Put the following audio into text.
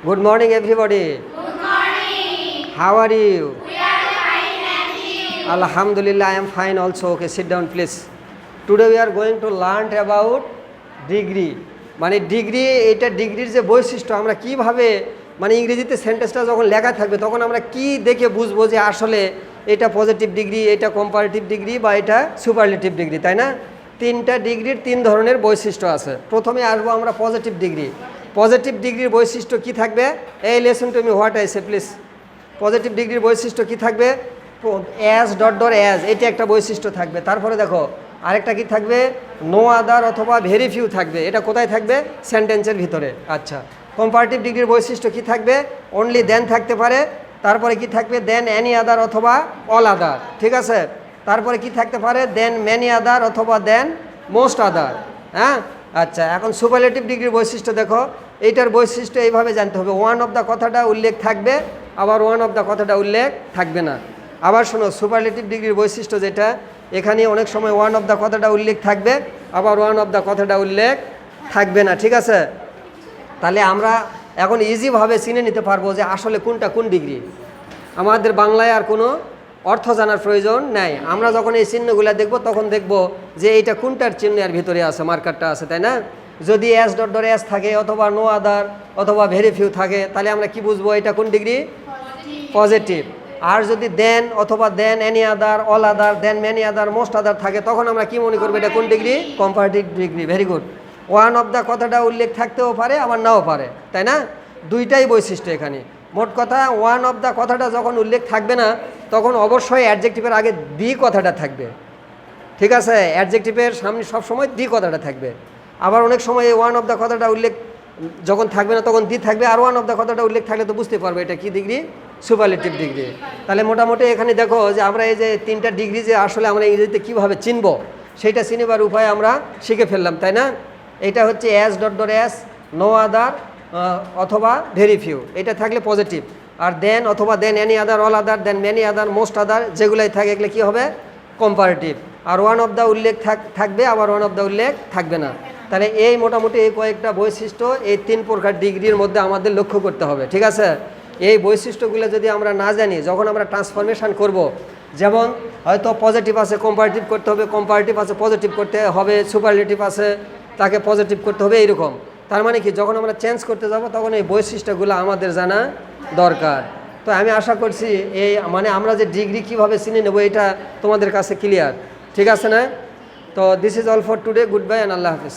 Good morning, everybody. Good morning. How are you? We are fine and you. Alhamdulillah, I am fine also. Okay, sit down, please. Today we are going to learn about degree. মানে degree, এটা ডিগ্রির যে বৈশিষ্ট্য আমরা কিভাবে মানে ইংরেজিতে সেন্টেন্সটা যখন লেখা থাকবে তখন আমরা কি দেখে বুঝবো যে আসলে এটা পজিটিভ ডিগ্রি, এটা কম্পারেটিভ ডিগ্রি বা এটা সুপারলেটিভ ডিগ্রি, তাই না? তিনটা ডিগ্রির তিন ধরনের বৈশিষ্ট্য আছে। প্রথমে আসবো আমরা পজিটিভ ডিগ্রি। পজিটিভ ডিগ্রির বৈশিষ্ট্য কি থাকবে? এই lesson to me what I say please. Positive ডিগ্রির বৈশিষ্ট্য কি থাকবে? অ্যাজ ডট ডট অ্যাজ, এটা একটা বৈশিষ্ট্য থাকবে। তারপরে দেখো আরেকটা কি থাকবে? নো আদার অথবা ভেরি ফিউ থাকবে। এটা কোথায় থাকবে? সেন্টেন্সের ভিতরে। আচ্ছা, কম্পারেটিভ ডিগ্রির বৈশিষ্ট্য কি থাকবে? অনলি দেন থাকতে পারে। তারপরে কি থাকবে? দেন এনি আদার অথবা অল আদার, ঠিক আছে? তারপরে কি থাকতে পারে? দেন মেনি আদার অথবা দেন মোস্ট আদার। হ্যাঁ, আচ্ছা, এখন সুপারলেটিভ ডিগ্রির বৈশিষ্ট্য দেখো। এইটার বৈশিষ্ট্য এইভাবে জানতে হবে, ওয়ান অফ দ্য কথাটা উল্লেখ থাকবে, আবার ওয়ান অফ দ্য কথাটা উল্লেখ থাকবে না। আবার শোনো, সুপারলেটিভ ডিগ্রির বৈশিষ্ট্য যেটা, এখানে অনেক সময় ওয়ান অফ দ্য কথাটা উল্লেখ থাকবে, আবার ওয়ান অফ দ্য কথাটা উল্লেখ থাকবে না, ঠিক আছে? তাহলে আমরা এখন ইজিভাবে চিনে নিতে পারবো যে আসলে কোনটা কোন ডিগ্রি। আমাদের বাংলায় আর কোনো অর্থ জানার প্রয়োজন নাই। আমরা যখন এই চিহ্নগুলো দেখব তখন দেখব যে এইটা কোনটার চিহ্নের ভিতরে আছে, মার্কারটা আছে, তাই না? যদি এস ডট ডট এস থাকে অথবা নো আদার অথবা ভেরি ফিউ থাকে, তাহলে আমরা কি বুঝবো এটা কোন ডিগ্রি? পজিটিভ। আর যদি দেন অথবা then any other, all other, then many other, most আদার থাকে, তখন আমরা কি মনে করবো এটা কোন degree? Comparative degree. Very good. One of the কথাটা উল্লেখ থাকতেও পারে, আবার নাও পারে, তাই না? দুইটাই বৈশিষ্ট্য এখানে। মোট কথা, ওয়ান অফ দ্য কথাটা যখন উল্লেখ থাকবে না তখন অবশ্যই অ্যাডজেক্টিভের আগে দি কথাটা থাকবে, ঠিক আছে? অ্যাডজেক্টিভের সামনে সবসময় দি কথাটা থাকবে। আবার অনেক সময় ওয়ান অফ দ্য কথাটা উল্লেখ যখন থাকবে না তখন দি থাকবে, আর ওয়ান অফ দ্য কথাটা উল্লেখ থাকলে তো বুঝতে পারবে এটা কি ডিগ্রি? Superlative degree. তাহলে মোটামুটি এখানে দেখো যে আমরা এই যে তিনটা ডিগ্রি যে আসলে আমরা ইংরেজিতে কীভাবে চিনব সেটা চিনবার উপায় আমরা শিখে ফেললাম, তাই না? এটা হচ্ছে as dot dot as, no other অথবা ভেরি ফিউ, এটা থাকলে পজিটিভ। আর দেন অথবা then any other, all other, then many other, most other, যেগুলোই থাকে এগুলো কী হবে? কম্পারেটিভ। আর ওয়ান অফ দ্য উল্লেখ থাকবে, আবার ওয়ান অফ দ্য উল্লেখ থাকবে না। তাহলে এই মোটামুটি এই কয়েকটা বৈশিষ্ট্য এই তিন প্রকার ডিগ্রির মধ্যে আমাদের লক্ষ্য করতে হবে, ঠিক আছে? এই বৈশিষ্ট্যগুলো যদি আমরা না জানি, যখন আমরা ট্রান্সফরমেশন করব, যেমন হয়তো পজিটিভ আছে কম্পারেটিভ করতে হবে, কম্পারেটিভ আছে পজিটিভ করতে হবে, সুপারলেটিভ আছে তাকে পজিটিভ করতে হবে, এইরকম। তার মানে কি, যখন আমরা চেঞ্জ করতে যাব তখন এই বৈশিষ্ট্যগুলো আমাদের জানা দরকার। তো আমি আশা করছি এই মানে আমরা যে ডিগ্রি কীভাবে চিনে নেব এটা তোমাদের কাছে ক্লিয়ার, ঠিক আছে না? তো this is all for today. Good bye and Allah Hafiz.